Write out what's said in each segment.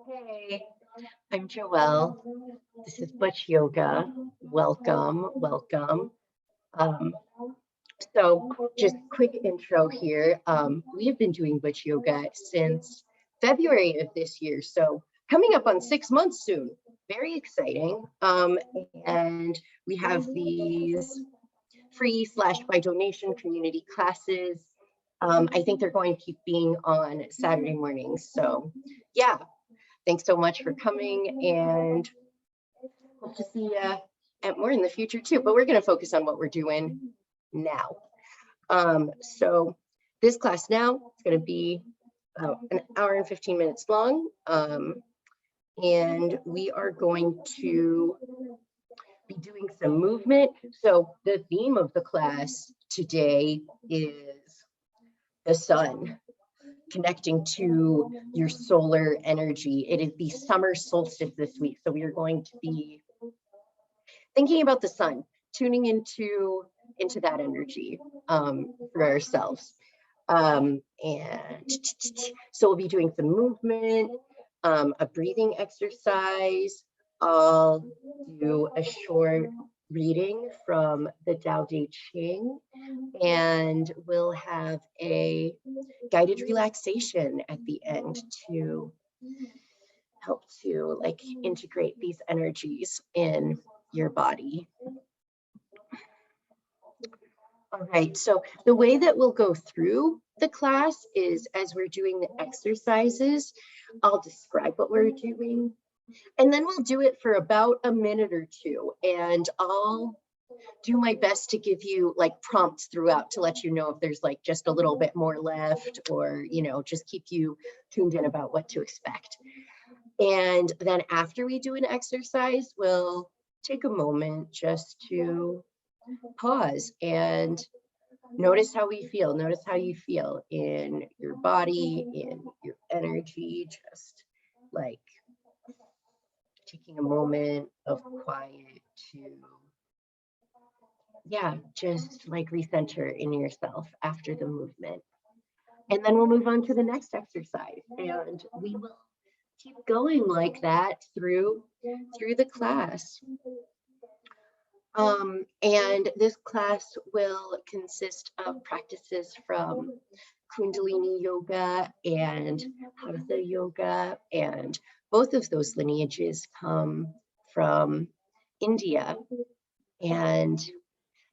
Hey, I'm Joelle. This is Butch Yoga. Welcome, welcome. Um, so just quick intro here. We have been doing Butch Yoga since February of this year. So coming up on 6 months soon. Very exciting. And we have these free / by donation community classes. I think they're going to keep being on Saturday mornings. So yeah, thanks so much for coming, and hope to see you at more in the future too. But we're going to focus on what we're doing now. So this class now is going to be an hour and 15 minutes long. And we are going to be doing some movement. So the theme of the class today is the sun, connecting to your solar energy. It is the summer solstice this week. So we are going to be thinking about the sun, tuning into that energy for ourselves. And so we'll be doing some movement, a breathing exercise. I'll do a short reading from the Tao Te Ching, and we'll have a guided relaxation at the end to help to like integrate these energies in your body. All right, so the way that we'll go through the class is as we're doing the exercises, I'll describe what we're doing, and then we'll do it for about a minute or two, and I'll do my best to give you like prompts throughout to let you know if there's like just a little bit more left, or, you know, just keep you tuned in about what to expect. And then after we do an exercise, we'll take a moment just to pause and notice how we feel. Notice how you feel in your body, in your energy, just like taking a moment of quiet to, yeah, just like recenter in yourself after the movement. And then we'll move on to the next exercise, and we will keep going like that through the class. And this class will consist of practices from Kundalini Yoga and Hatha Yoga, and both of those lineages come from India. And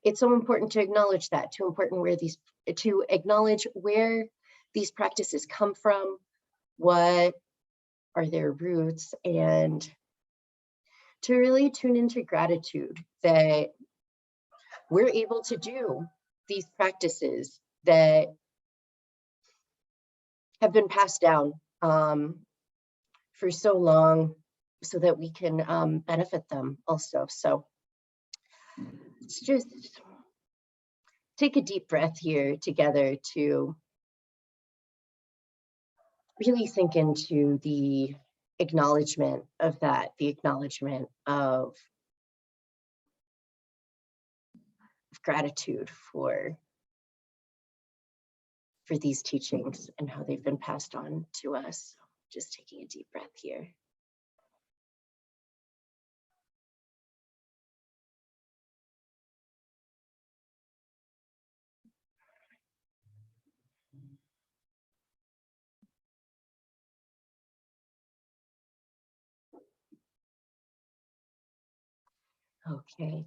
it's so important to acknowledge that, to acknowledge where these practices come from, what are their roots, and to really tune into gratitude that we're able to do these practices that have been passed down for so long, so that we can benefit them also. So let's just take a deep breath here together to really sink into the acknowledgement of that, the acknowledgement of gratitude for these teachings and how they've been passed on to us. So just taking a deep breath here. Okay.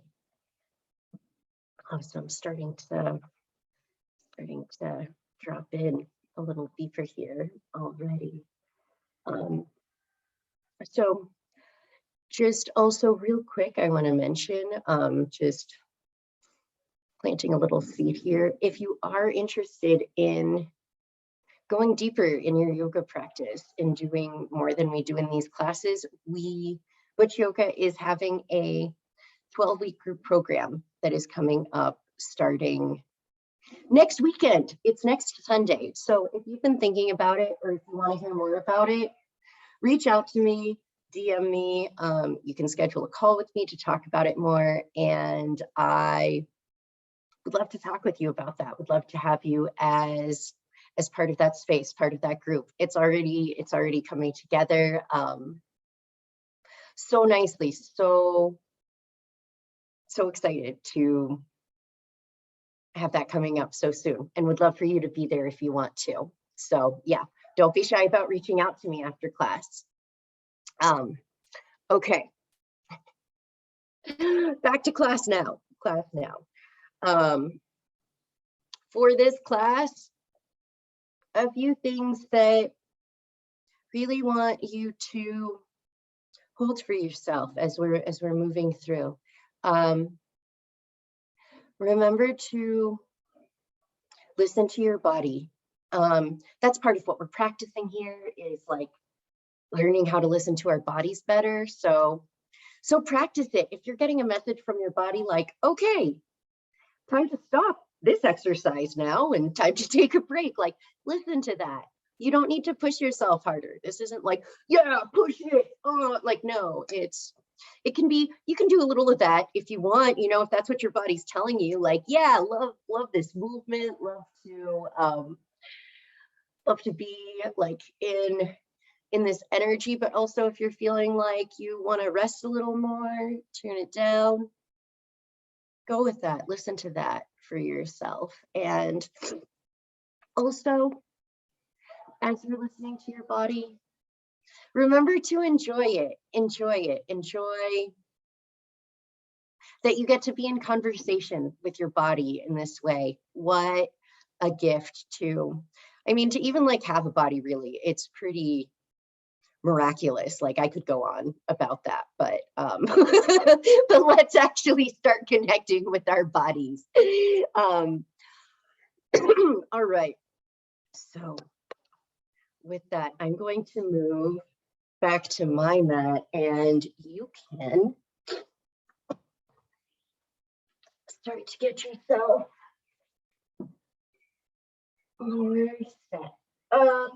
Awesome. Starting to drop in a little deeper here already. So just also real quick, I want to mention, just planting a little seed here. If you are interested in going deeper in your yoga practice and doing more than we do in these classes, Butch Yoga is having a 12-week group program that is coming up starting next weekend. It's next Sunday. So if you've been thinking about it, or if you want to hear more about it, reach out to me, DM me. You can schedule a call with me to talk about it more. And I would love to talk with you about that. Would love to have you as as part of that space, part of that group. It's already coming together so nicely. So excited to have that coming up so soon, and would love for you to be there if you want to. So yeah, don't be shy about reaching out to me after class. Okay. Back to class now. For this class, a few things that really want you to hold for yourself as we're moving through. Remember to listen to your body. That's part of what we're practicing here, is like learning how to listen to our bodies better. So practice it. If you're getting a message from your body like, okay, time to stop this exercise now and time to take a break, like listen to that. You don't need to push yourself harder. This isn't like, yeah, push it. Like, no, it can be, you can do a little of that if you want, if that's what your body's telling you, like, yeah, love this movement, love to be like in this energy. But also, if you're feeling like you want to rest a little more, turn it down, go with that. Listen to that for yourself. And also, as you're listening to your body, remember to enjoy that you get to be in conversation with your body in this way. What a gift to even like have a body, really. It's pretty miraculous. Like, I could go on about that, but but let's actually start connecting with our bodies. All right. So with that, I'm going to move back to my mat, and you can start to get yourself more set up.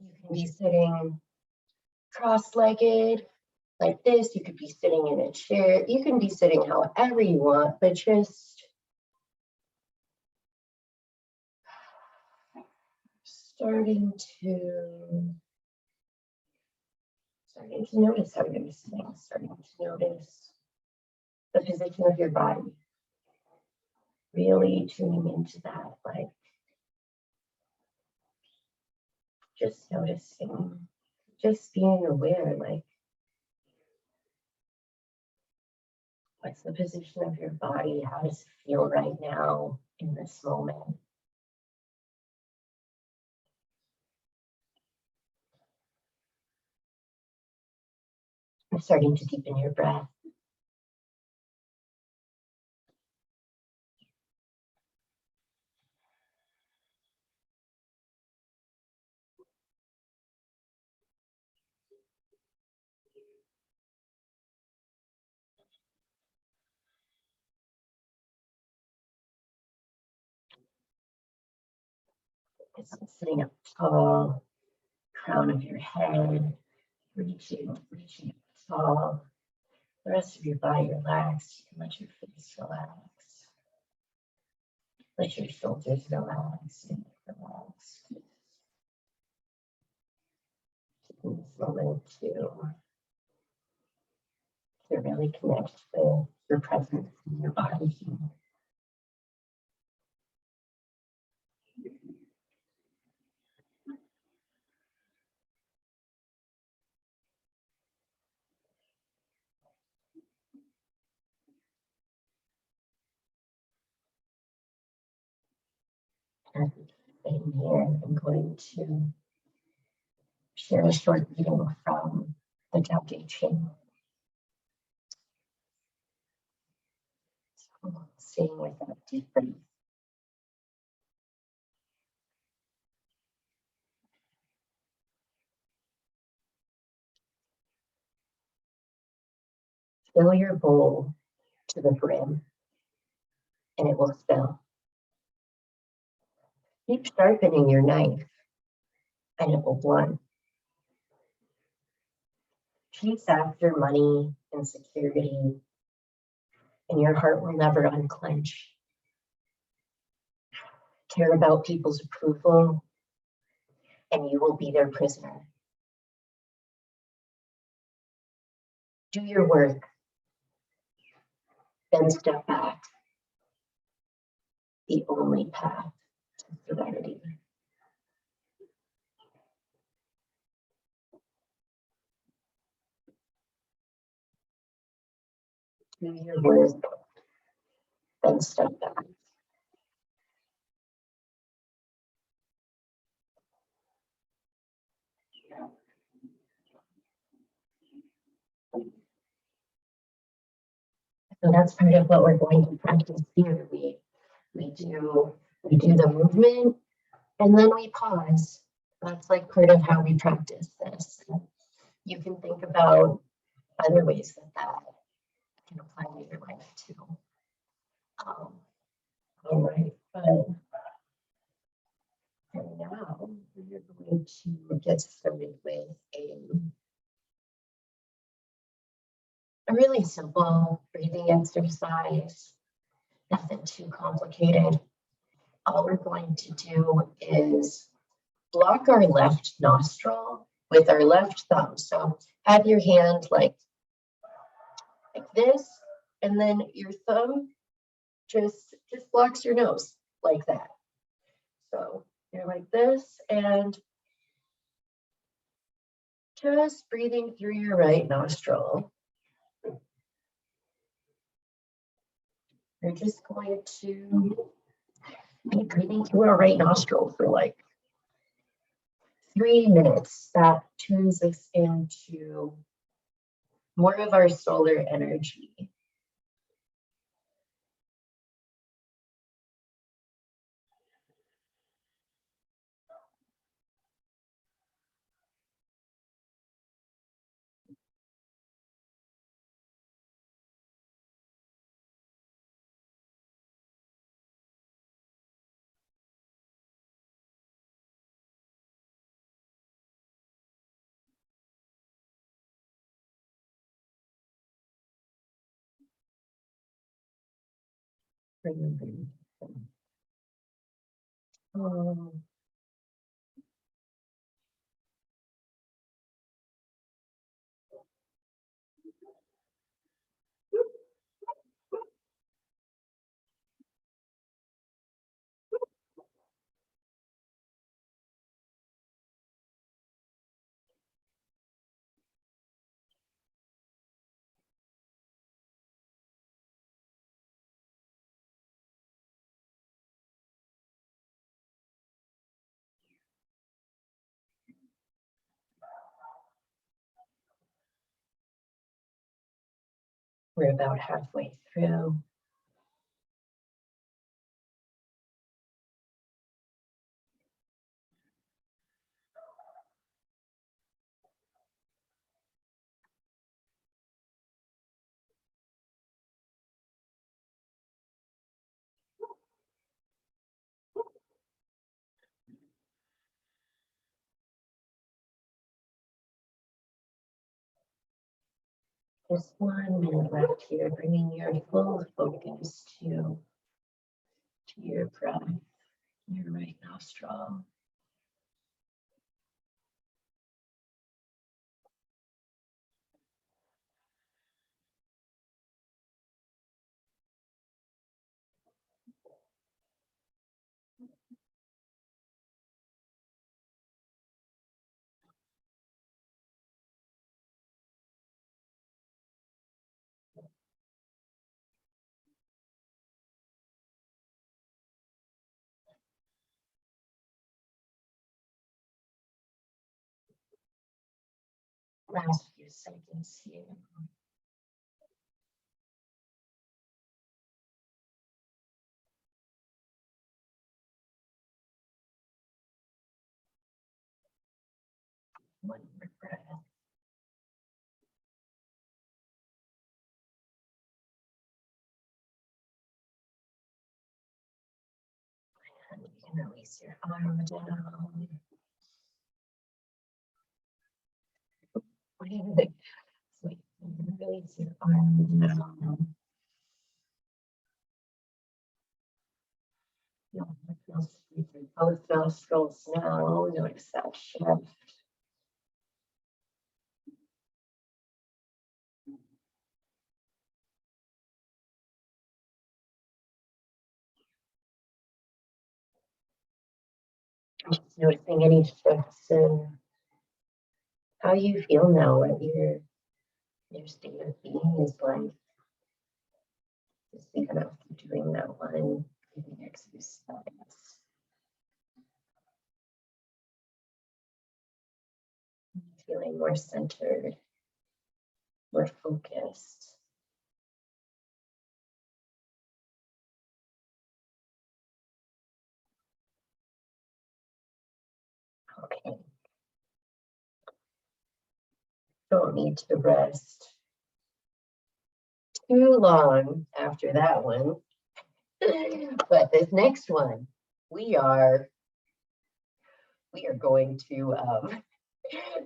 You can be sitting cross-legged like this. You could be sitting in a chair. You can be sitting however you want, but just starting to notice how you're sitting, starting to notice the position of your body, really tuning into that, like just noticing, just being aware, like what's the position of your body? How does it feel right now in this moment? I'm starting to deepen your breath. Sitting up tall, crown of your head, reaching up tall. The rest of your body relax. You can let your face relax. Let your shoulders relax and relax. Taking this moment to really connect with your presence in your body. And in here, I'm going to share a short reading from the Tao Te Ching. So, staying with that deep breath. Fill your bowl to the brim, and it will spill. Keep sharpening your knife, and it will blunt. Chase after money and security, and your heart will never unclench. Care about people's approval, and you will be their prisoner. Do your work, then step back. The only path to serenity. Do your work, then step back. So that's part of what we're going to practice here. We do the movement, and then we pause. That's like part of how we practice this. You can think about other ways that can apply to your life too. All right, but for now, we're going to get started with a really simple breathing exercise, nothing too complicated. All we're going to do is block our left nostril with our left thumb. So have your hand like this, and then your thumb just blocks your nose like that. So you're like this, and just breathing through your right nostril. You're just going to be breathing through our right nostril for like 3 minutes. That tunes us into more of our solar energy. We're about halfway through. Just 1 minute left here, bringing your full focus to your breath, your right nostril. Last few seconds here. One more breath. And you can release your arm down. Release your arm down. Both nostrils now. Notice that shift. Just noticing any shifts in how you feel now, what your state of being is like. Just even after doing that one breathing exercise. Feeling more centered, more focused. Okay. Don't need to rest too long after that one. But this next one, we are going to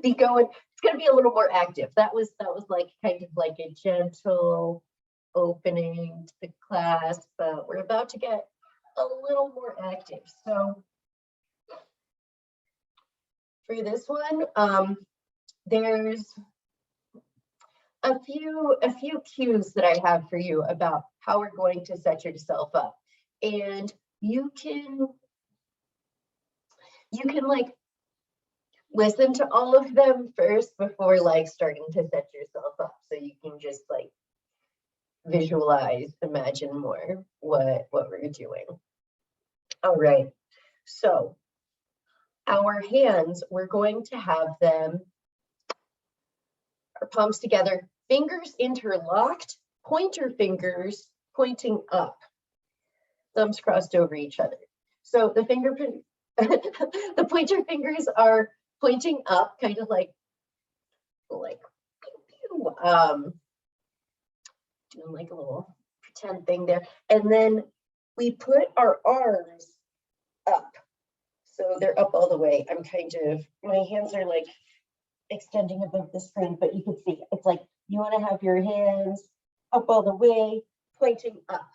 be going. It's going to be a little more active. That was like kind of like a gentle opening to the class, but we're about to get a little more active. So for this one, there's a few cues that I have for you about how we're going to set yourself up, and you can like listen to all of them first before like starting to set yourself up, so you can just like visualize, imagine more what we're doing. All right, so our hands, we're going to have them, our palms together, fingers interlocked, pointer fingers pointing up, thumbs crossed over each other. So the the pointer fingers are pointing up, kind of like doing like a little pretend thing there. And then we put our arms up. So they're up all the way. I'm kind of, my hands are like extending above the screen, but you can see it's like you want to have your hands up all the way, pointing up.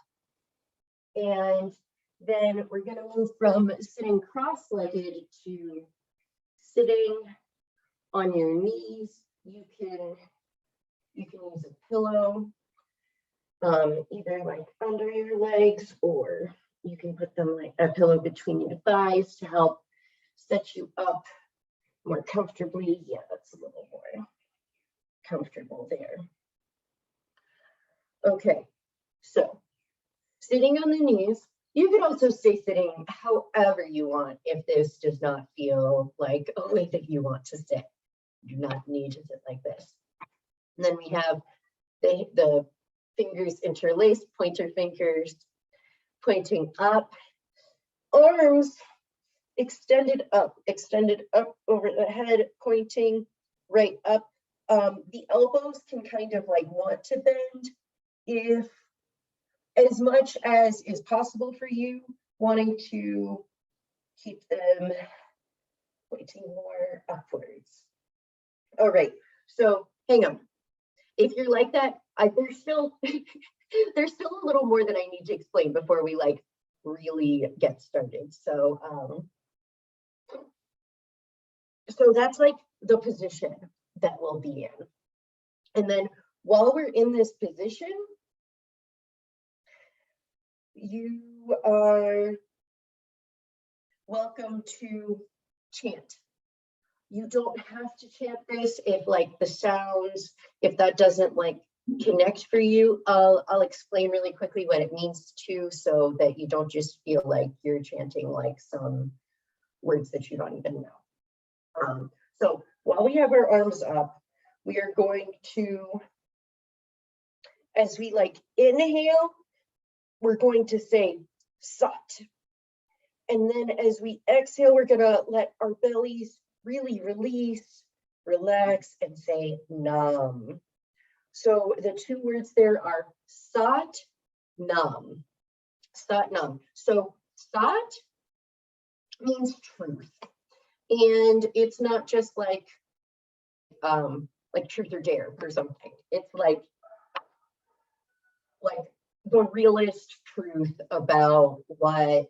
And then we're going to move from sitting cross-legged to sitting on your knees. You can use a pillow, either like under your legs, or you can put them like a pillow between your thighs to help set you up more comfortably. Yeah, that's a little more comfortable there. Okay, so sitting on the knees. You could also stay sitting however you want if this does not feel like a way that you want to sit. You do not need to sit like this. And then we have the fingers interlaced, pointer fingers pointing up, arms extended up over the head, pointing right up. The elbows can kind of like want to bend if, as much as is possible for you, wanting to keep them pointing more upwards. All right, so hang on. If you're like that, there's still a little more that I need to explain before we like really get started. So that's like the position that we'll be in. And then while we're in this position, you are welcome to chant. You don't have to chant this if like the sounds, if that doesn't like connect for you. I'll explain really quickly what it means too, so that you don't just feel like you're chanting like some words that you don't even know. So while we have our arms up, we are going to, as we like inhale, we're going to say sat. And then as we exhale, we're gonna let our bellies really release, relax, and say nam. So the two words there are sat, nam. Sat, nam. So sat means truth. And it's not just like truth or dare or something. It's like the realest truth about what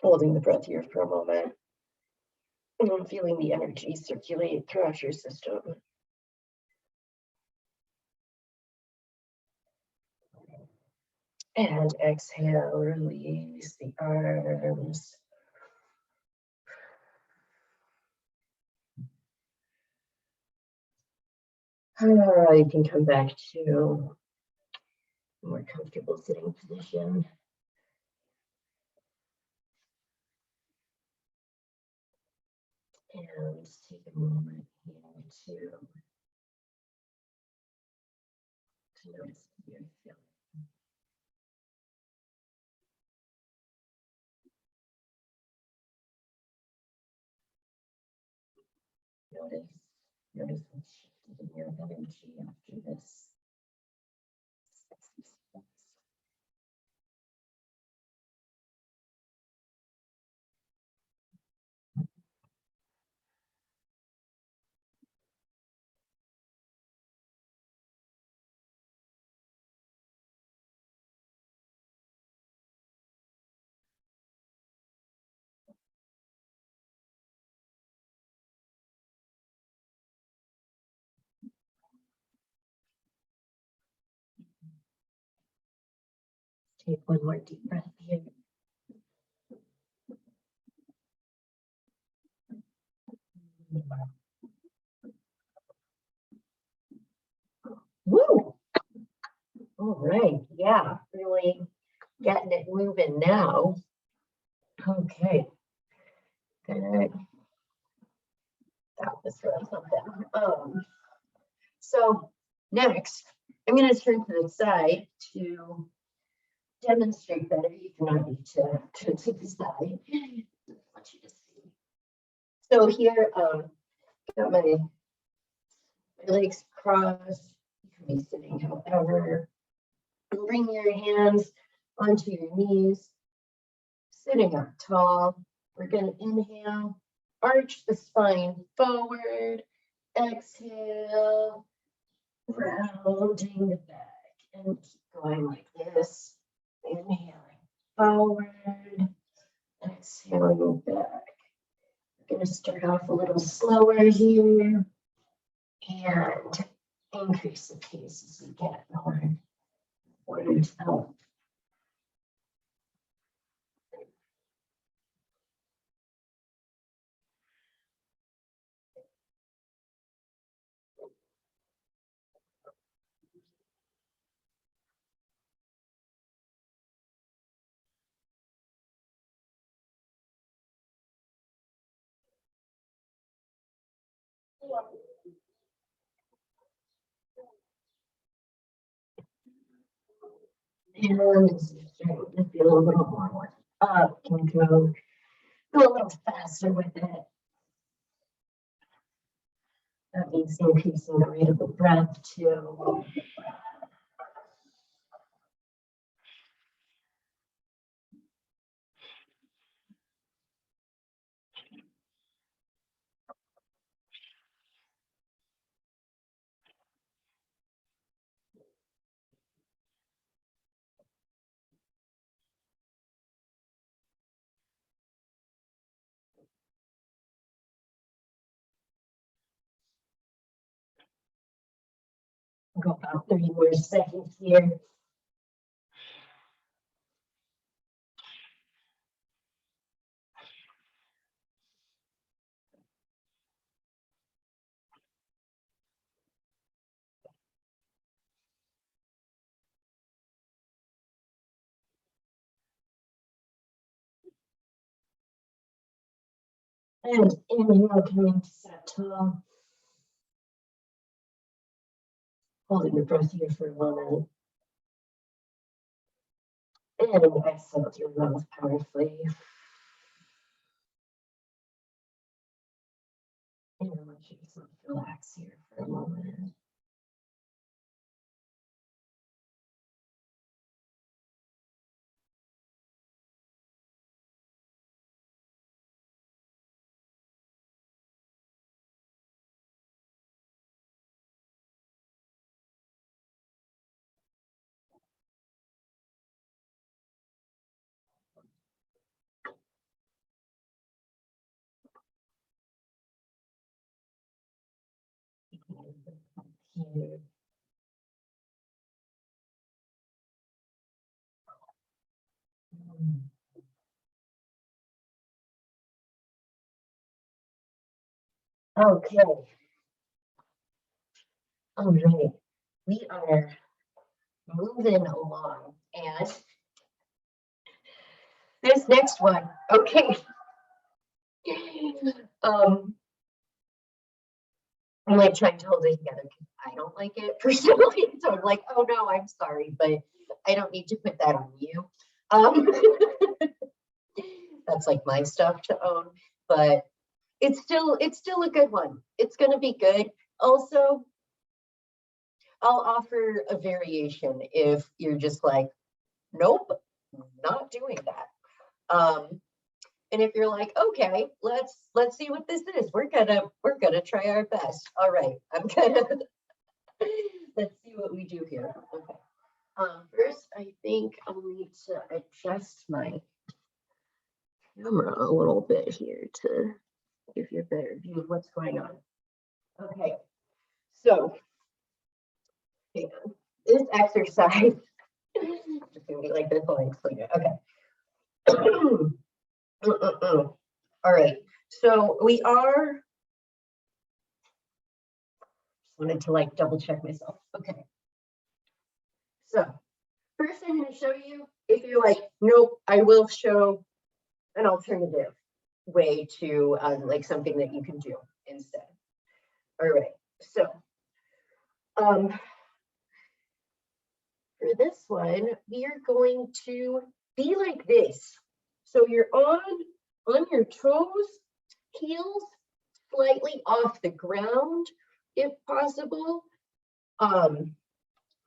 Holding the breath here for a moment. And feeling the energy circulate throughout your system. And exhale, release the arms. You can come back to a more comfortable sitting position. And take a moment here to notice your feeling. Notice what's shifted in your energy after this. Take one more deep breath here. Woo! All right, yeah, really getting it moving now. Okay, good. That was really something. So next, I'm going to turn to the side to demonstrate better. You cannot be to the side. I want you to see. So here, got my legs crossed. You can be sitting however. And bring your hands onto your knees, sitting up tall. We're going to inhale, arch the spine forward, exhale, rounding the back, and keep going like this. Inhaling forward, exhaling back. We're going to start off a little slower here and increase the pace as we get more forward out. And it's starting to feel a little more up. Can go a little faster with it. That means increasing the rate of the breath too. Go about 30 more seconds here. And inhale, coming to sat tall. Holding the breath here for a moment. And exhale through your mouth powerfully. And I want you to relax here for a moment. here. Okay. All right. We are moving along, and this next one. Okay. I'm like trying to hold it together because I don't like it personally. So I'm like, oh no, I'm sorry, but I don't need to put that on you. That's like my stuff to own, but it's still a good one. It's gonna be good. Also, I'll offer a variation if you're just like, nope, not doing that. And if you're like, okay, let's see what this is. We're gonna try our best. All right, let's see what we do here. Okay. First, I think I'll need to adjust my camera a little bit here to give you a better view of what's going on. Okay, so hang on. This exercise just gonna be like this while I explain it. Okay. All right, so we are, just wanted to like double check myself. Okay, so first I'm going to show you, if you're like, nope, I will show an alternative way to like something that you can do instead. All right, so for this one, we are going to be like this. So you're on your toes, heels slightly off the ground, if possible.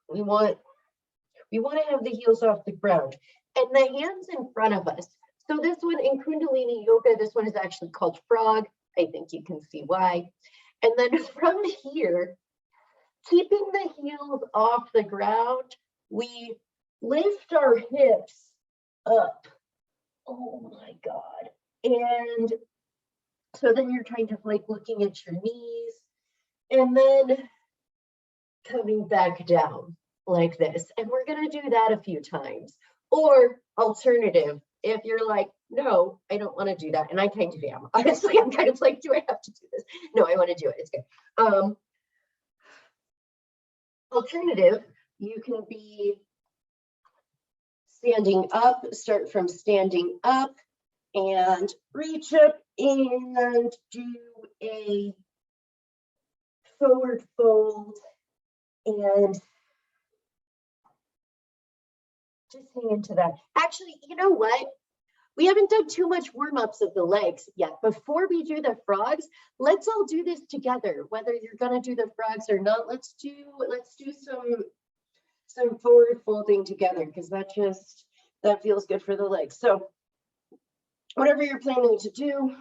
We want to have the heels off the ground and the hands in front of us. So this one in Kundalini Yoga, this one is actually called frog. I think you can see why. And then from here, keeping the heels off the ground, we lift our hips up. Oh my God. And so then you're kind of like looking at your knees and then coming back down like this. And we're going to do that a few times. Or alternative, if you're like, no, I don't want to do that. And I kind of am. Honestly, I'm kind of like, do I have to do this? No, I want to do it. It's good. Alternative, you can be standing up, start from standing up and reach up and do a forward fold and just hang into that. Actually, you know what? We haven't done too much warm-ups of the legs yet. Before we do the frogs, let's all do this together. Whether you're gonna do the frogs or not, let's do some forward folding together because that feels good for the legs. So whatever you're planning to do, you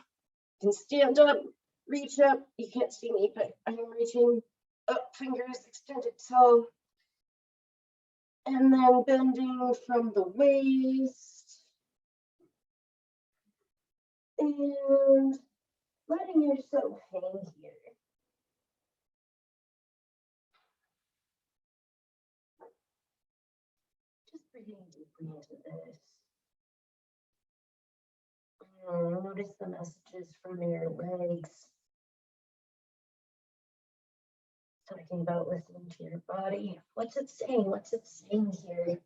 can stand up, reach up. You can't see me, but I'm reaching up, fingers extended toe. And then bending from the waist. And letting yourself hang here. Just breathing deeply into this. Notice the messages from your legs. Talking about listening to your body. What's it saying? What's it saying here?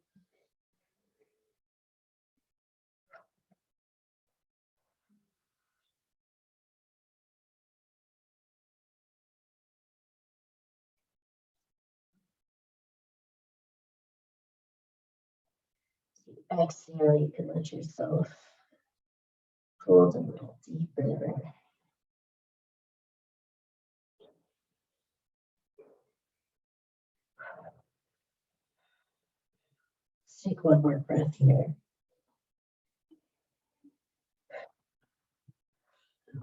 Exhale, you can let yourself hold a little deeper. Let's take one more breath here.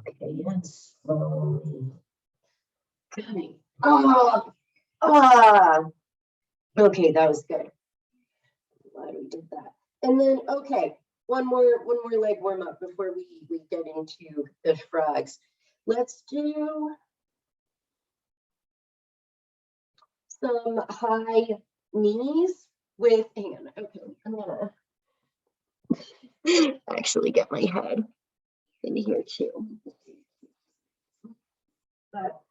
Okay, and slowly coming. Okay, that was good. Glad we did that. And then, okay, one more leg warm up before we get into the frogs. Let's do some high knees with, hang on, okay, I'm gonna actually get my head in here too. But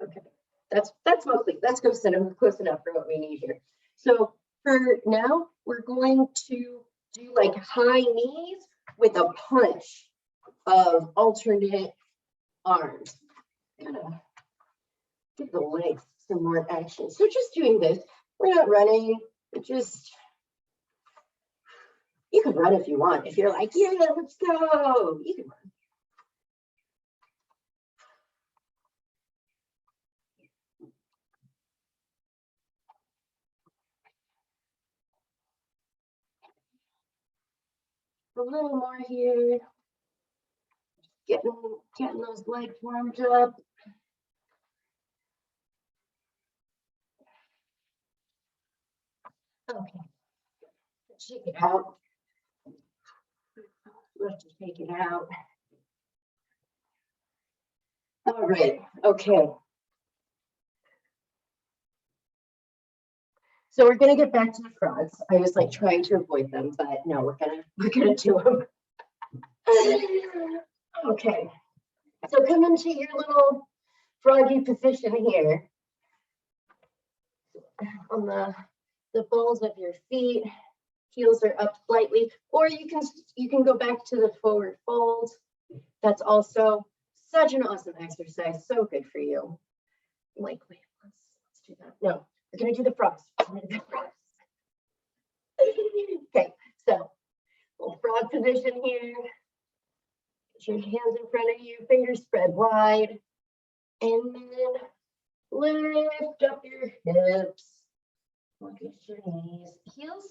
okay, that's mostly, that's close enough for what we need here. So for now, we're going to do like high knees with a punch of alternate arms. Gonna give the legs some more action. So just doing this, we're not running, we're just, you can run if you want. If you're like, yeah, let's go, you can run. A little more here. Getting those legs warmed up. Okay, let's shake it out. Let's just take it out. All right, okay. So we're gonna get back to the frogs. I was like trying to avoid them, but no, we're gonna do them. Okay, so come into your little froggy position here. On the balls of your feet, heels are up slightly, or you can go back to the forward fold. That's also such an awesome exercise, so good for you. Like, wait, let's do that. No, we're gonna do the frogs. Okay, so little frog position here. Get your hands in front of you, fingers spread wide, and then lift up your hips. Look at your knees, heels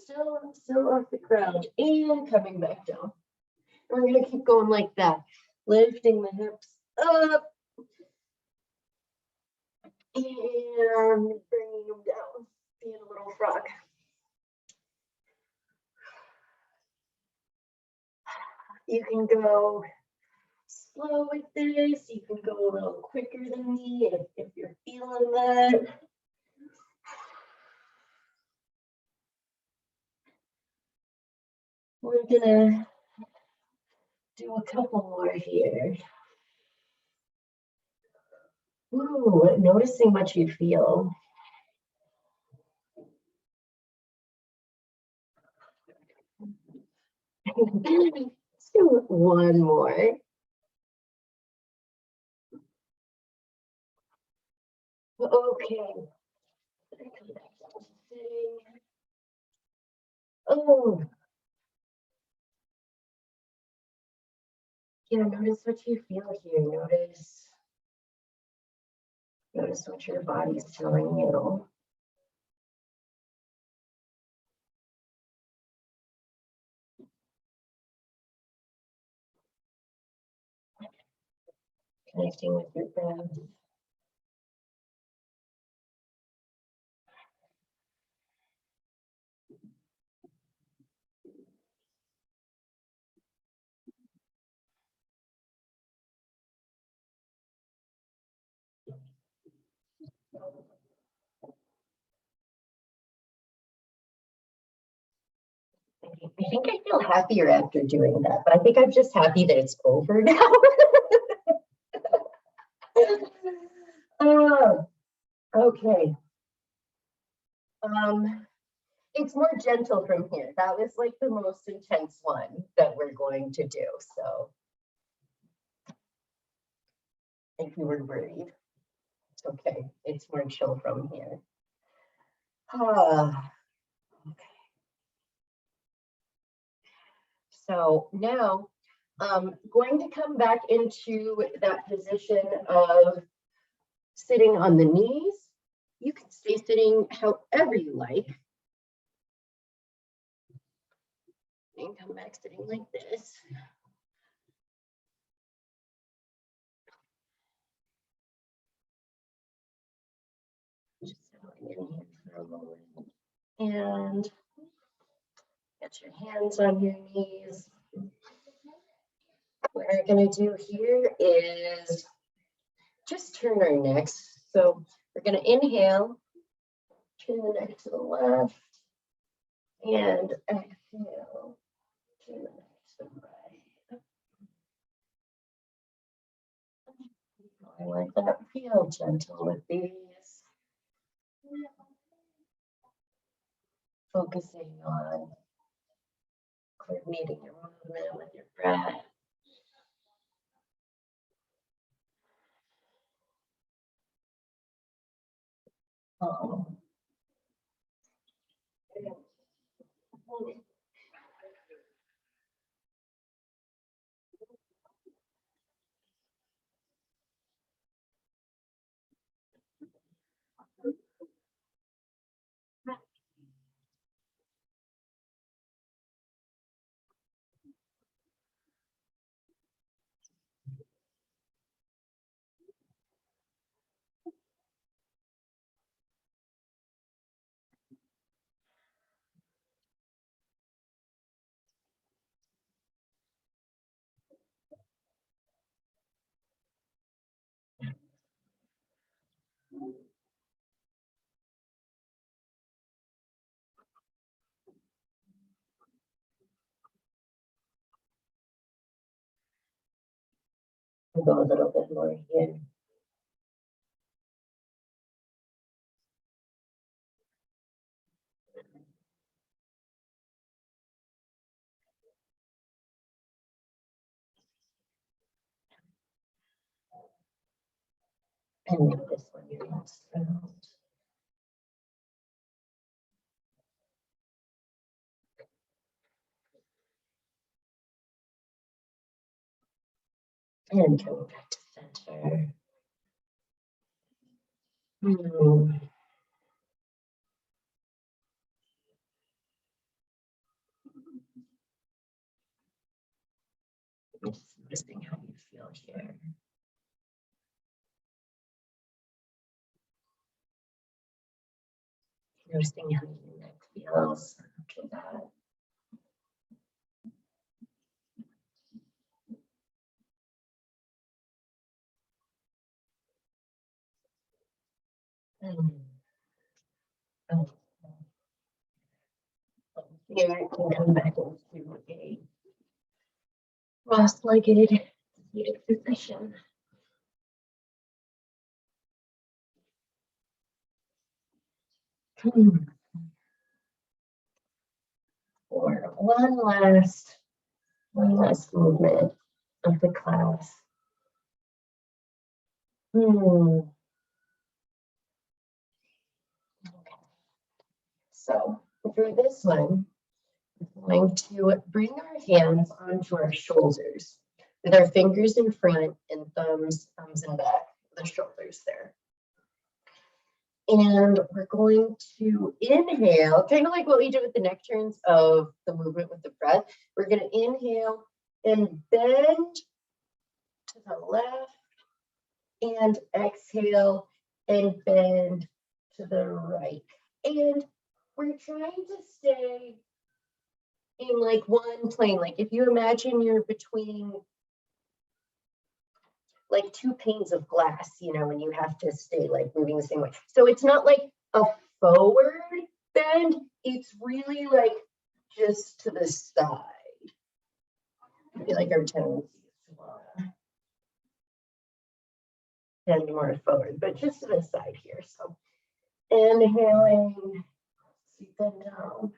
still off the ground, and coming back down. And we're gonna keep going like that, lifting the hips up and bringing them down, being a little frog. You can go slow with this, you can go a little quicker than me if you're feeling that. We're gonna do a couple more here. Ooh, noticing what you feel. Let's do one more. Okay. Oh. Yeah, notice what you feel here. Notice what your body's telling you. Connecting with your breath. I think I feel happier after doing that, but I think I'm just happy that it's over now. Okay. It's more gentle from here. That was like the most intense one that we're going to do. So if you were worried, it's okay. It's more chill from here. Okay. So now I'm going to come back into that position of sitting on the knees. You can stay sitting however you like. And come back sitting like this. Just settling in here for a moment. And get your hands on your knees. What we're going to do here is just turn our necks. So we're going to inhale Chin the neck to the left. And exhale. Chin the neck to the right. I like that. Feel gentle with these. Focusing on coordinating your movement with your breath. We'll go a little bit more here. And notice when you're next round. And coming back to center. Just noticing how you feel here. Noticing how your neck feels after that. Here, you can come back into a cross-legged seated position. For one last movement of the class. Okay. So for this one, we're going to bring our hands onto our shoulders with our fingers in front and thumbs in back, the shoulders there. And we're going to inhale, kind of like what we did with the neck turns of the movement with the breath. We're going to inhale and bend to the left and exhale and bend to the right. And we're trying to stay in like one plane. Like if you imagine you're between like two panes of glass, you know, and you have to stay like moving the same way. So it's not like a forward bend, it's really like just to the side. I feel like our tendency is to bend more forward, but just to the side here. So inhaling, sweep them down.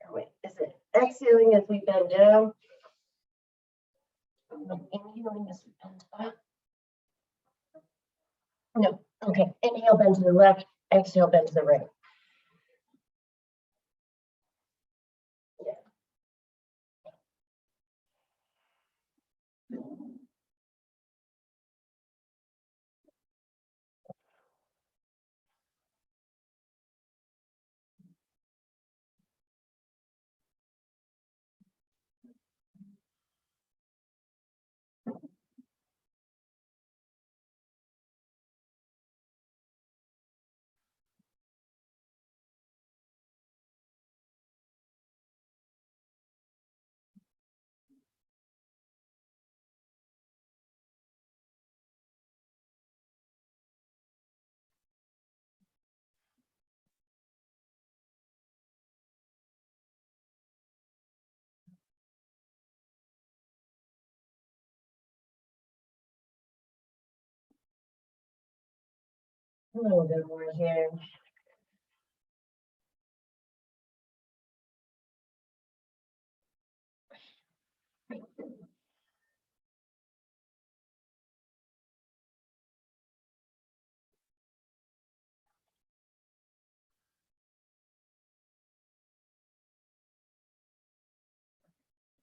Oh, wait, is it exhaling as we bend down? Inhaling as we bend up. No, okay. Inhale, bend to the left. Exhale, bend to the right. A little bit more here.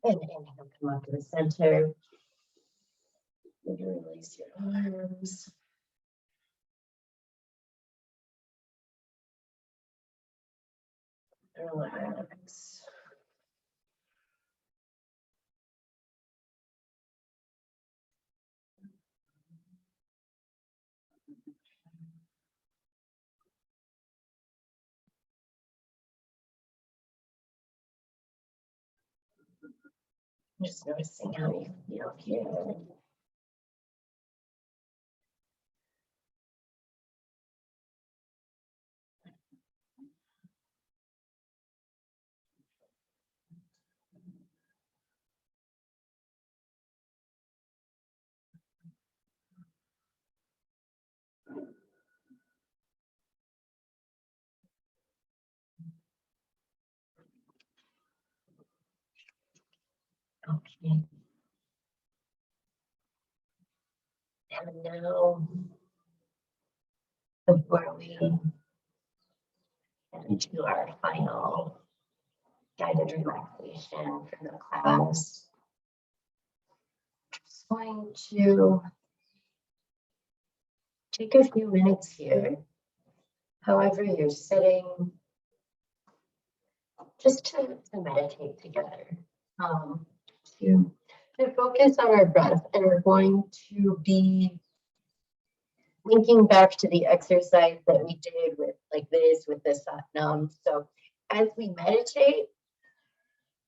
And inhale, come up to the center. You release your arms. Relax. Just noticing how you feel here. Okay. And now, before we get into our final guided relaxation for the class, just going to take a few minutes here, however you're sitting, just to meditate together, to focus on our breath. And we're going to be linking back to the exercise that we did with the Satnam. So as we meditate,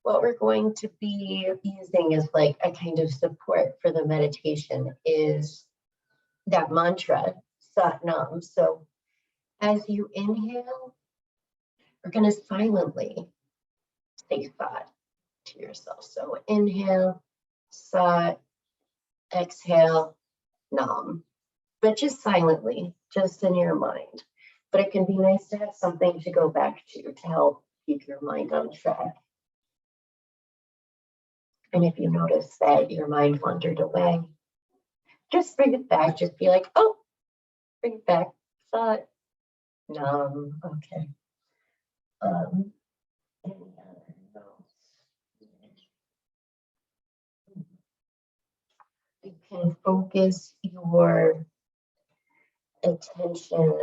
what we're going to be using as like a kind of support for the meditation is that mantra, Satnam. So as you inhale, we're going to silently say Sat to yourself. So inhale, Sat, exhale, Nam. But just silently, just in your mind. But it can be nice to have something to go back to help keep your mind on track. And if you notice that your mind wandered away, just bring it back. Just be like, oh, bring it back. Thought, okay. Any other notes? You can focus your attention,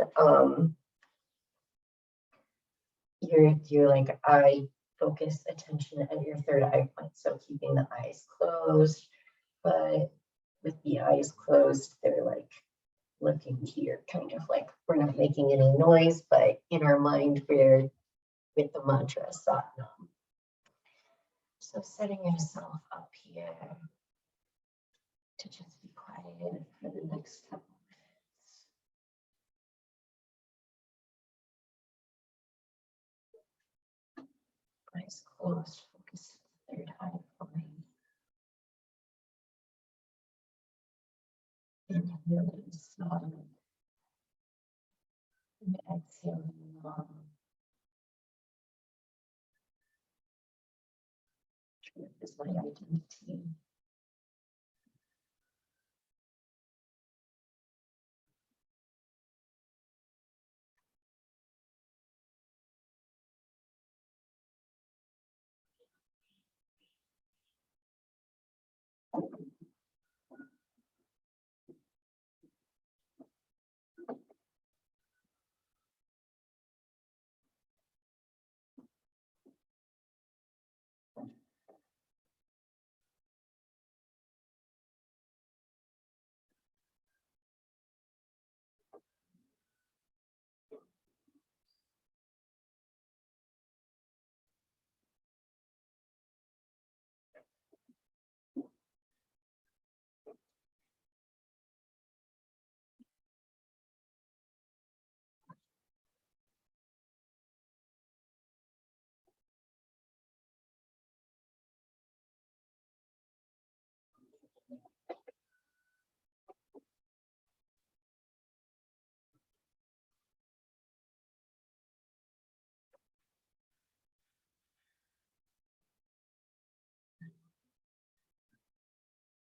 your like eye focus attention at your third eye point. So keeping the eyes closed, but with the eyes closed, they're like looking here, kind of like we're not making any noise, but in our mind, we're with the mantra Satnam. So setting yourself up here to just be quiet for the next couple minutes. Eyes closed, focus on the third eye point. Inhaling Satnam. And exhaling Nam. Truth is my identity.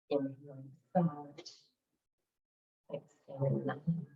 Inhaling soft, exhaling numb.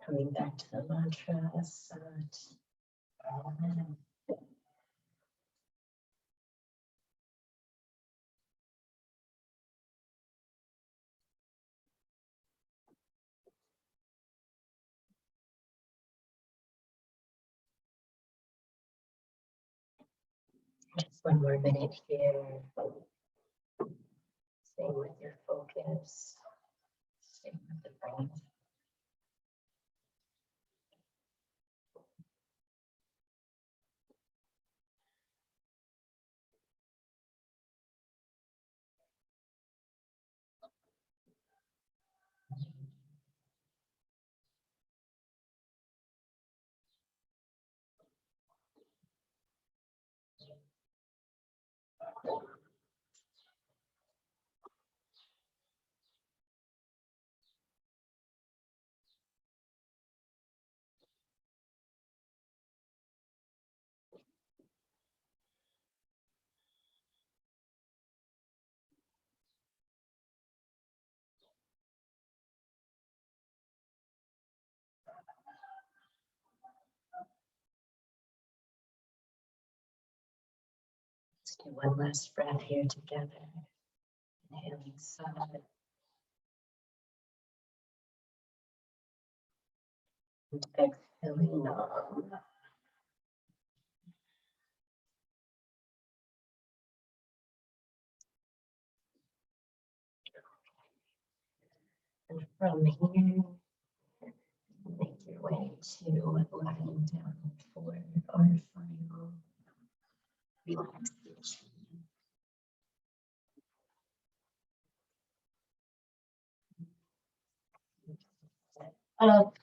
Coming back to the mantra, Sat. Amen. Just one more minute here. Stay with your focus. Stay with the breath. Let's do one last breath here together. Inhaling Sat. And exhaling Nam. And from here, make your way to lying down for our final relaxation. Up,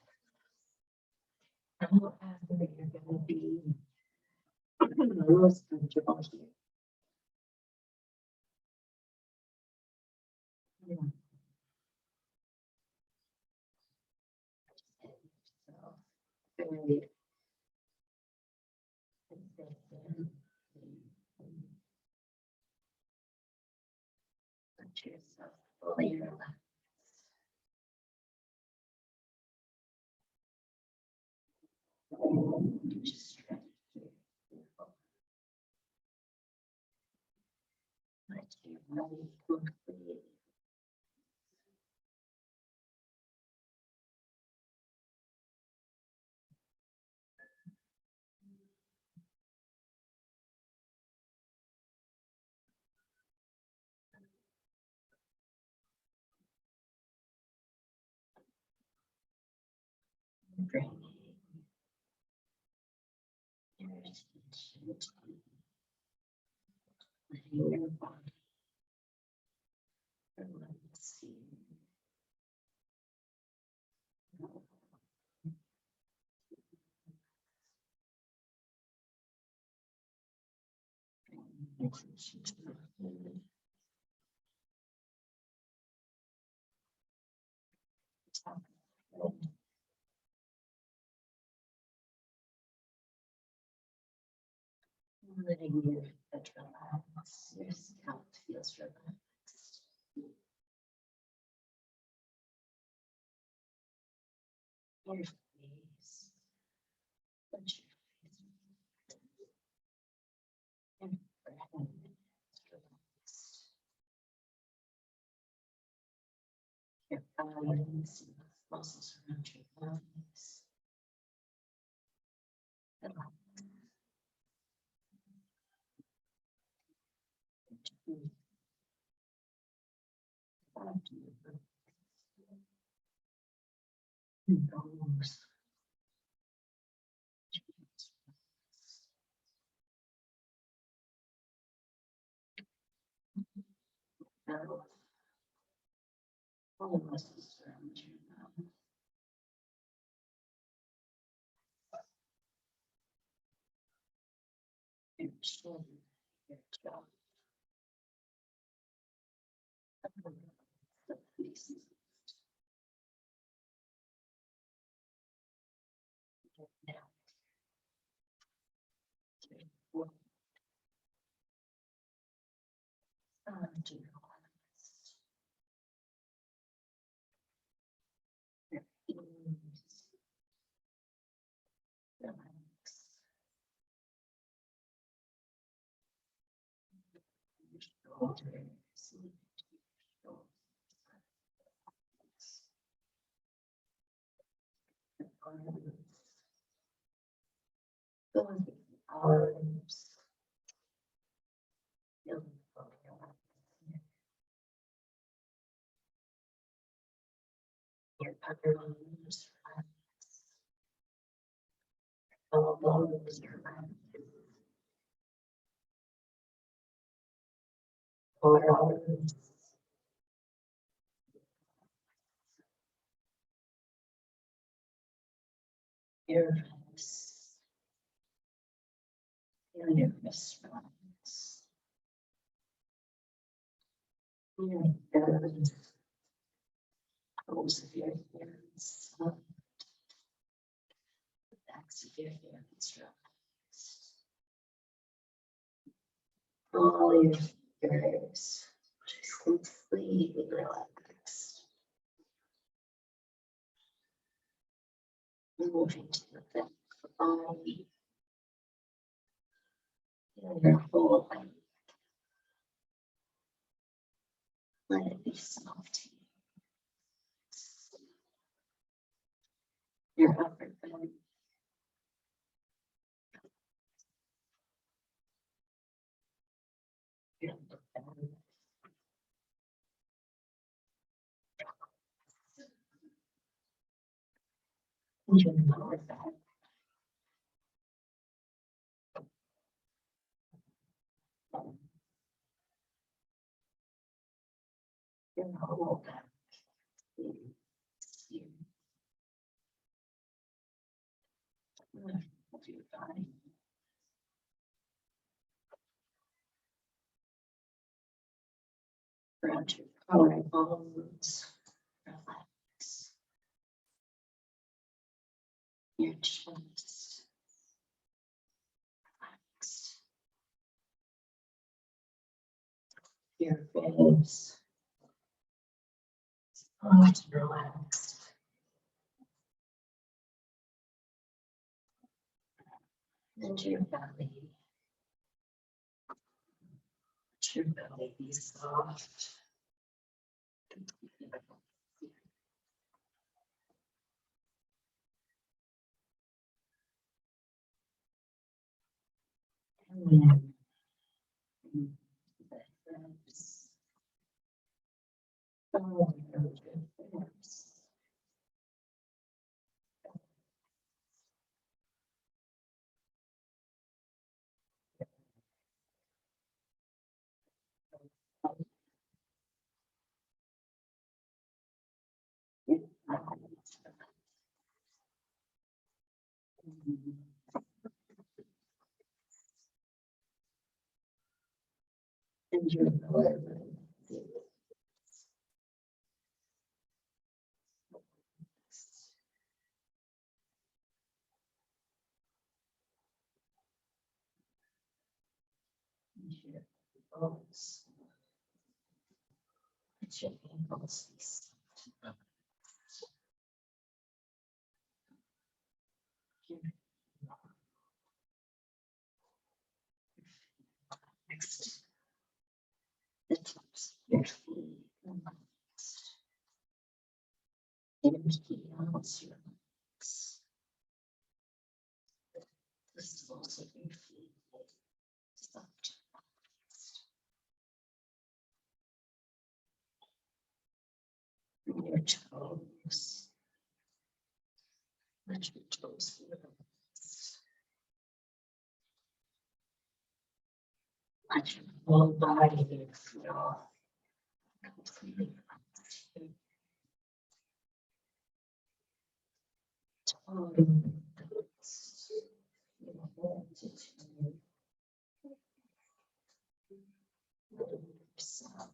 however you're going to be most comfortable here. Yeah. So, very consistent. Let yourself fully relax. Just stretch here. Beautiful. Let your body completely. Bring your attention to letting your body relax here. Bring attention to the food. Letting your head relax, your scalp feels relaxed. Your face, Your thighs, muscles around your thighs. Relax. Nose. Mouth. All the muscles around your mouth. Your chin, your jaw. The face. Now. To relax. Your ears. Relax. Your shoulders. Your arms. Filling the arms. Filling the your upper arms. Elbows. Forearms. Your wrists. Feel your wrists relax. Your hands. Toes of your hands. The backs of your hands relax. All your fingers just completely relaxed. Moving to the back of the body. Feel your whole body. Let it be soft. Your upper body. Your upper body. Your lower back. Your whole back. Of your body. Around your collarbones. Relax. Your chest. Relax. Your face. Soft and relaxed. And your belly. Let your belly be soft. And then the hips. All around your hips. Your thighs. And your lower leg. Your bones. Let your ankles be soft. Your next. The tops of your feet relaxed. Empty out your lungs. This is also your feet. Stop to rest. Bring your toes. Let your toes relax. Let your whole body feel completely relaxed. Totally relaxed. Your whole attitude. Yourself.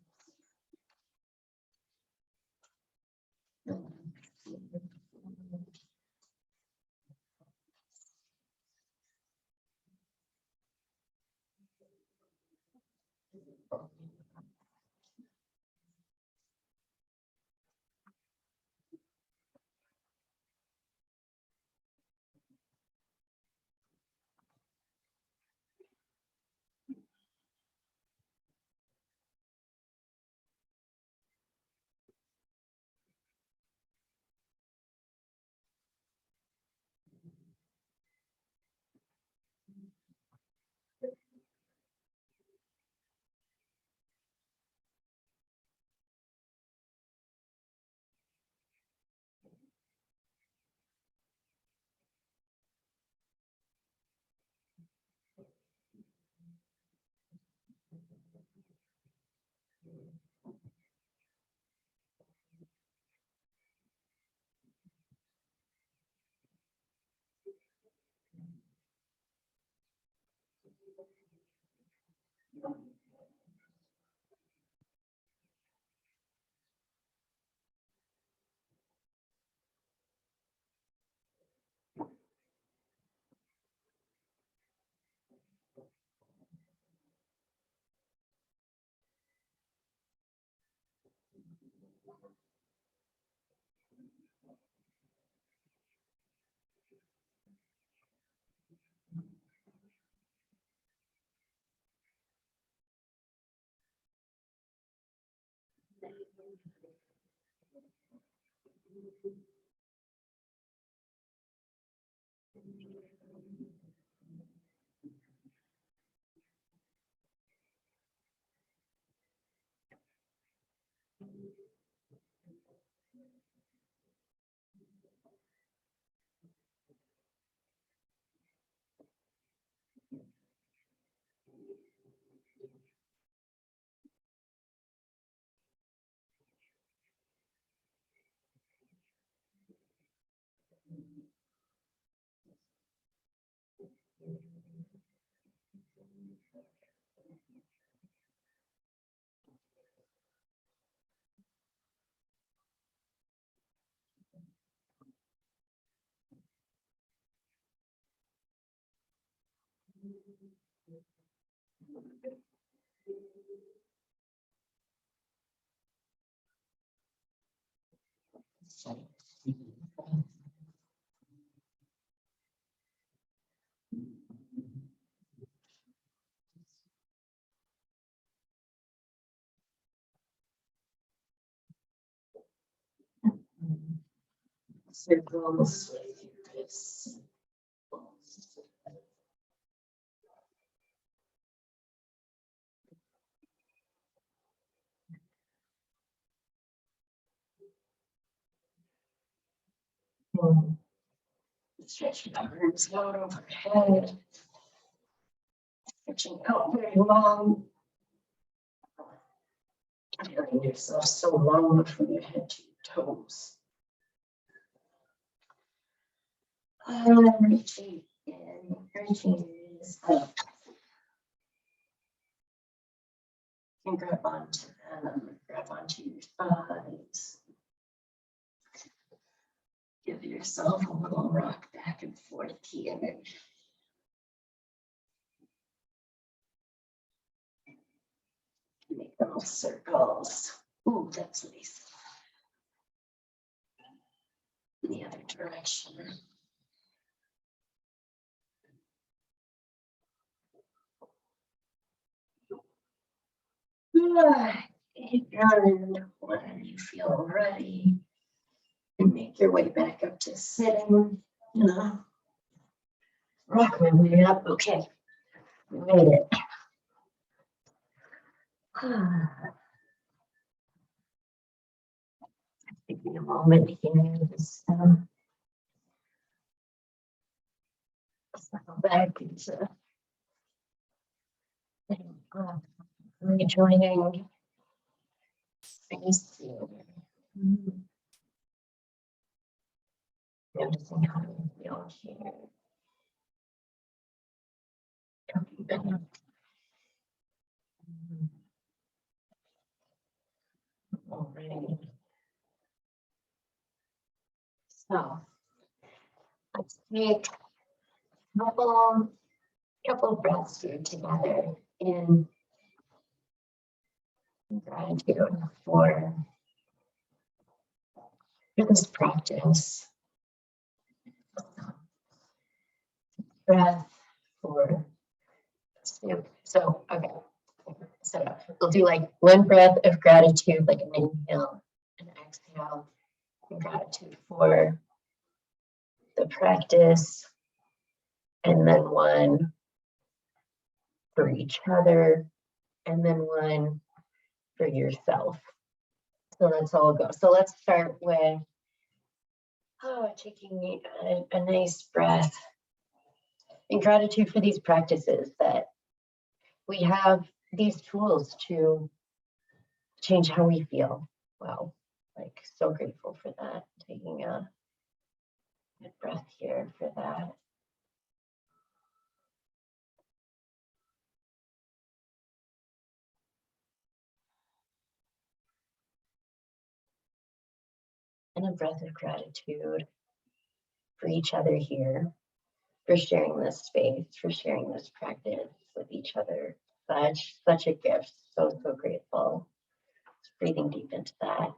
Circles with your wrists. Stretch your arms out overhead. Stretching out very long. Feeling yourself so long from your head to your toes. Reaching in, reaching your knees up. You can grab onto them, grab onto your thighs. Give yourself a little rock back and forth here. Make little circles. Ooh, that's nice. In the other direction. And when you feel ready, And make your way back up to sitting. Rock my way up. Okay, we made it. Taking a moment here, just settle back into rejoining space here. Noticing how you feel here. Coming back. All right. So let's take a couple of breaths here together in gratitude for this practice. Breath for so okay. So we'll do like one breath of gratitude, like an inhale and exhale, and gratitude for the practice, and then one for each other, and then one for yourself. So let's all go. So let's start with taking a nice breath in gratitude for these practices, that we have these tools to change how we feel. Wow, like so grateful for that. Taking a good breath here for that. And a breath of gratitude for each other here, for sharing this space, for sharing this practice with each other. Such a gift. So grateful. Just breathing deep into that.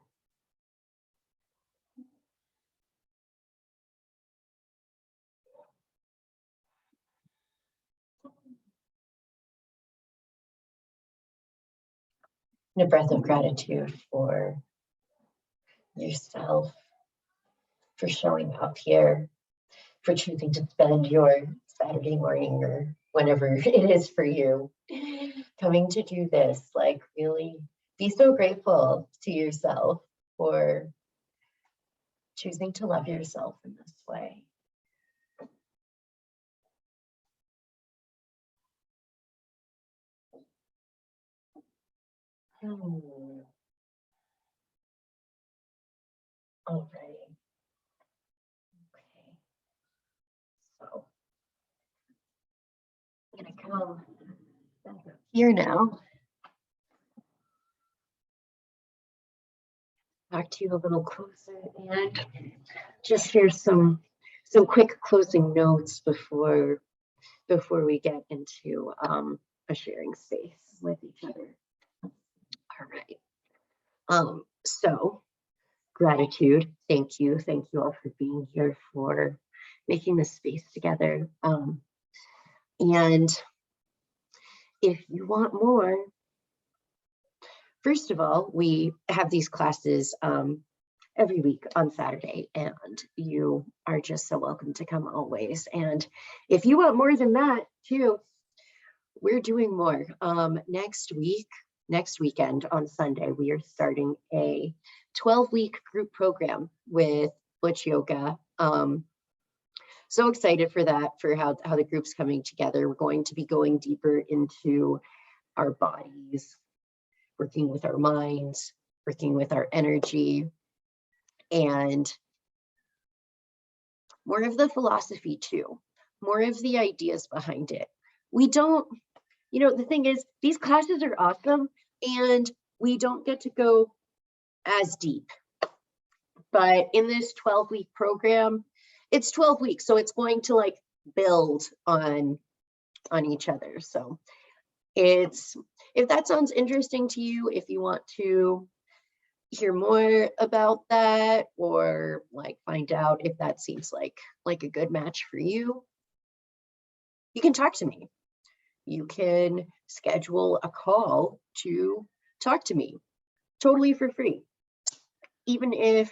And a breath of gratitude for yourself, for showing up here, for choosing to spend your Saturday morning or whenever it is for you, coming to do this. Like, really be so grateful to yourself for choosing to love yourself in this way. All right. Okay. So I'm gonna come back up here now. Back to you a little closer and just share some quick closing notes before we get into a sharing space with each other. All right. So gratitude. Thank you all for being here, for making this space together. And if you want more, first of all, we have these classes every week on Saturday, and you are just so welcome to come always. And if you want more than that too, we're doing more. Next weekend on Sunday, we are starting a 12-week group program with Butch Yoga. So excited for that, for how the group's coming together. We're going to be going deeper into our bodies, working with our minds, working with our energy, and more of the philosophy too, more of the ideas behind it. We don't, the thing is, these classes are awesome and we don't get to go as deep. But in this 12-week program, it's 12 weeks, so it's going to like build on each other. So if that sounds interesting to you, if you want to hear more about that, or like find out if that seems like a good match for you, you can talk to me. You can schedule a call to talk to me totally for free. Even if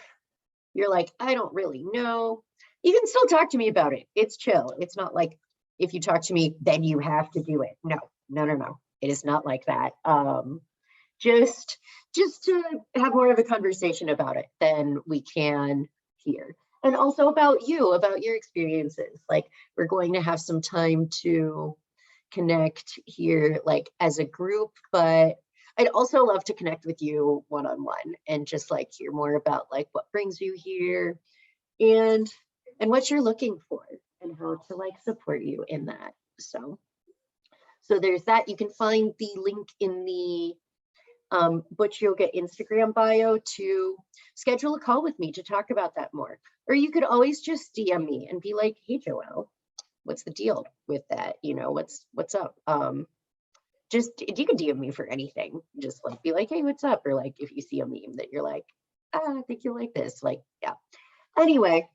you're like, I don't really know, you can still talk to me about it. It's chill. It's not like if you talk to me, then you have to do it. No, no, no, no. It is not like that. Just to have more of a conversation about it than we can here. And also about you, about your experiences. Like, we're going to have some time to connect here, like as a group, but I'd also love to connect with you one-on-one and just like hear more about like what brings you here and what you're looking for and how to like support you in that. So there's that. You can find the link in the Butch Yoga Instagram bio to schedule a call with me to talk about that more. Or you could always just DM me and be like, hey, Joelle, what's the deal with that? You know, what's up? Just, you can DM me for anything. Just like be like, hey, what's up? Or like if you see a meme that you're like, I think you like this. Like, yeah. Anyway,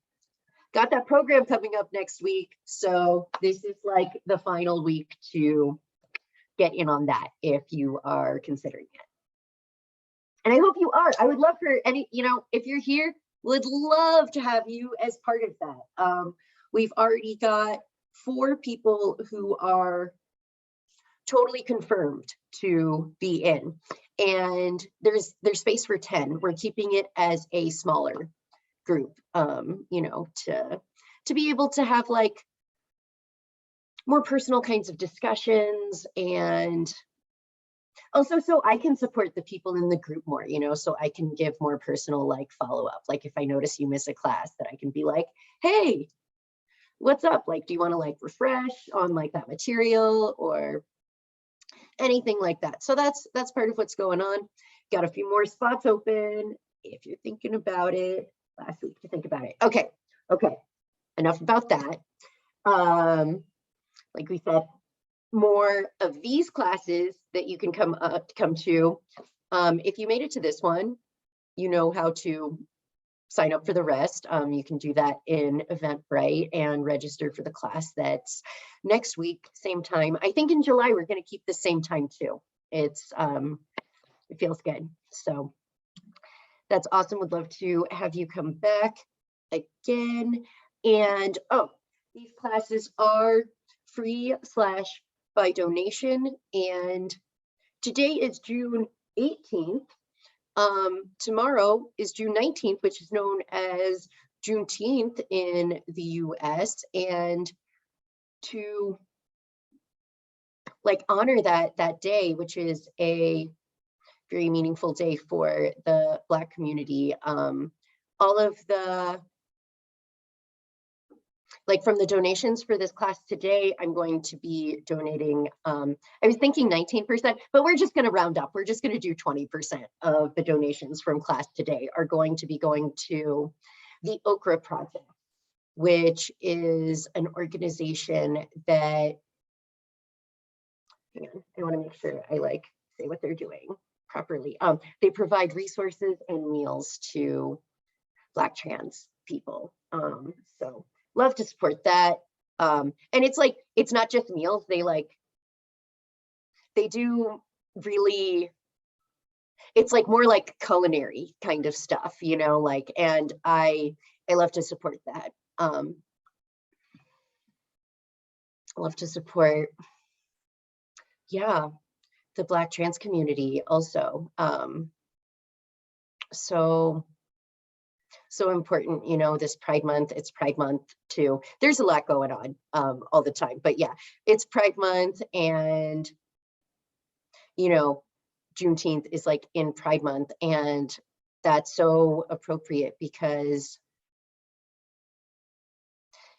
got that program coming up next week. So this is like the final week to get in on that if you are considering it. And I hope you are. I would love for any, you know, if you're here, would love to have you as part of that. We've already got 4 people who are totally confirmed to be in, and there's space for 10. We're keeping it as a smaller group, you know, to be able to have like more personal kinds of discussions, and also so I can support the people in the group more, you know, so I can give more personal like follow-up. Like if I notice you miss a class, that I can be like, hey, what's up? Like, do you want to like refresh on like that material or anything like that? So that's part of what's going on. Got a few more spots open if you're thinking about it. Last week to think about it. Okay, enough about that. Like we said, more of these classes that you can come to. If you made it to this one, you know how to sign up for the rest. You can do that in Eventbrite and register for the class that's next week, same time. I think in July we're going to keep the same time too. It's it feels good. So that's awesome. Would love to have you come back again. And oh, these classes are free / by donation, and today is June 18th. Tomorrow is June 19th, which is known as Juneteenth in the US, and to like honor that day, which is a very meaningful day for the Black community. All of the, like from the donations for this class today, I'm going to be donating, I was thinking 19%, but we're just going to round up. We're just going to do 20% of the donations from class today are going to be going to the Okra Project, which is an organization that, hang on, I want to make sure I like say what they're doing properly. They provide resources and meals to Black trans people. So love to support that. And it's like, it's not just meals. They do really, it's like more like culinary kind of stuff, you know, like, and I love to support that. I love to support, yeah, the Black trans community also. So important, you know, this Pride Month, it's Pride Month too. There's a lot going on all the time, but yeah, it's Pride Month, and, you know, Juneteenth is like in Pride Month, and that's so appropriate because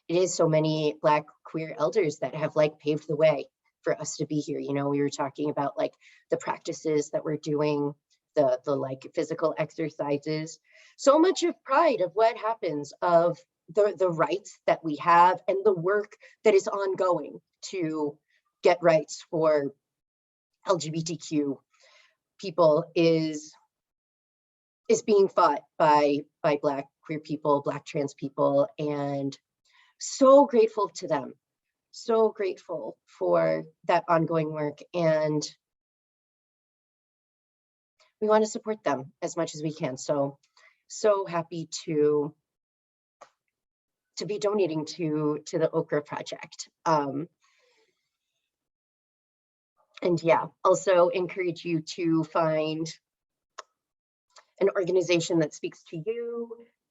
it is so many Black queer elders that have like paved the way for us to be here. You know, we were talking about like the practices that we're doing, the like physical exercises, so much of pride of what happens, of the rights that we have and the work that is ongoing to get rights for LGBTQ people is being fought by Black queer people, Black trans people, and so grateful to them, so grateful for that ongoing work, and we want to support them as much as we can. So so happy to be donating to the Okra Project. And yeah, also encourage you to find an organization that speaks to you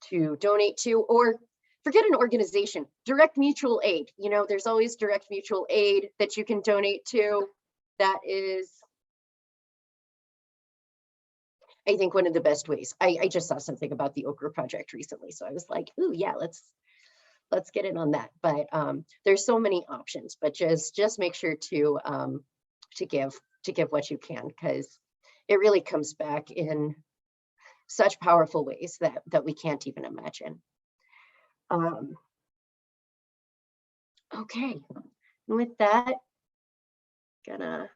to donate to, or forget an organization, direct mutual aid. You know, there's always direct mutual aid that you can donate to. That is, I think, one of the best ways. I just saw something about the Okra Project recently, so I was like, ooh, yeah, let's get in on that. But there's so many options, but just make sure to give what you can, because it really comes back in such powerful ways that we can't even imagine. Okay, and with that, gonna